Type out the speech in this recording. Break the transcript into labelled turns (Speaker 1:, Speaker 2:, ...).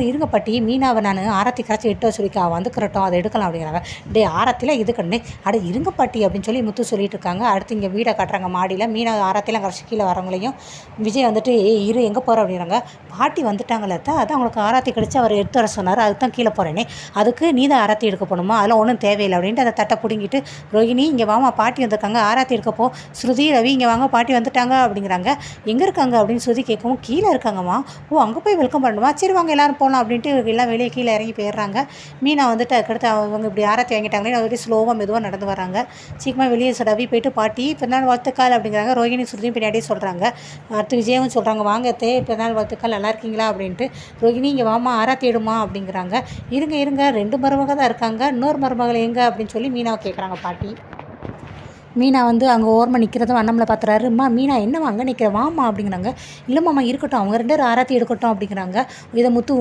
Speaker 1: இருங்க பாட்டி மீனாவை நான் ஆரத்தி கரைச்சி இட்டு சொல்லிக்கா வந்துக்கிறட்டும் அதை எடுக்கலாம் அப்படிங்கிறாங்க. டே ஆரத்திலாம் இது கண்ணு அட இருங்க பாட்டி அப்படின்னு சொல்லி முத்து சொல்லிட்டு இருக்காங்க. அடுத்து இங்கே வீடை காட்டுறாங்க. மாடியில் மீனா ஆரத்திலாம் கரைச்சி கீழே வரவங்களையும் விஜய் வந்துட்டு இரு எங்கே போகிற அப்படிங்கிறாங்க. பாட்டி வந்துட்டாங்களே தான் அதான் அவங்களுக்கு ஆராத்தி கிடச்சி அவர் எடுத்து வர சொன்னார், அதுக்கு தான் கீழே போகிறேனே, அதுக்கு நீ தான் ஆராத்தி எடுக்க போகணுமா, அதெல்லாம் ஒன்றும் தேவையில்லை அப்படின்ட்டு அதை தட்டை பிடுங்கிட்டு ரோஹிணி இங்கே வாமா பாட்டி வந்திருக்காங்க ஆராத்தி எடுக்கப்போ, ஸ்ருதி ரவி இங்கே வாங்க பாட்டி வந்துட்டாங்க அப்படிங்கிறாங்க. எங்கே இருக்காங்க அப்படின்னு ஸ்ருதி கேட்கவும் கீழே இருக்காங்கம்மா. ஓ அங்கே போய் வெல்கம் பண்ணணுமா, சரி வாங்க எல்லோரும் போகலாம் அப்படின்ட்டு எல்லாம் வெளியே கீழே இறங்கி போயிடுறாங்க. மீனா வந்துட்டு அதுக்கடுத்து அவங்க இப்படி ஆராத்தி வாங்கிட்டாங்களே அப்படியே ஸ்லோவாக மெதுவாக நடந்து வராங்க. சீக்கிரமாக வெளியே ரவி போயிட்டு பாட்டி பிறநாள் வாழ்த்துக்கால் அப்படிங்கிறாங்க. ரோஹிணி ஸ்ருதியும் பின்னாடியே சொல்கிறாங்க. அடுத்து விஜயவும் சொல்கிறாங்க வாங்க பிறநாள் வாழ்த்துக்கள் நல்லா இருக்கீங்களா அப்படின்ட்டு. ரோஹிணி இங்கே வாமா ஆராத்தி எடுமா அப்படிங்கிறாங்க. இருங்க 2 மருமக தான் இருக்காங்க, இன்னொரு மருமகள் எங்கே அப்படின்னு சொல்லி மீனாவை கேட்குறாங்க பாட்டி. மீனா வந்து அங்கே ஓரமாக நிற்கிறதும் அண்ணாமலை பார்த்துறாரு. அம்மா மீனா என்னம்மா அங்கே நிற்கிற வாமா அப்படிங்கிறாங்க. இல்லைம்மாம்மா இருக்கட்டும் அவங்க 2 பேரும் ஆராத்தி எடுக்கட்டும் அப்படிங்கிறாங்க. இதை முத்து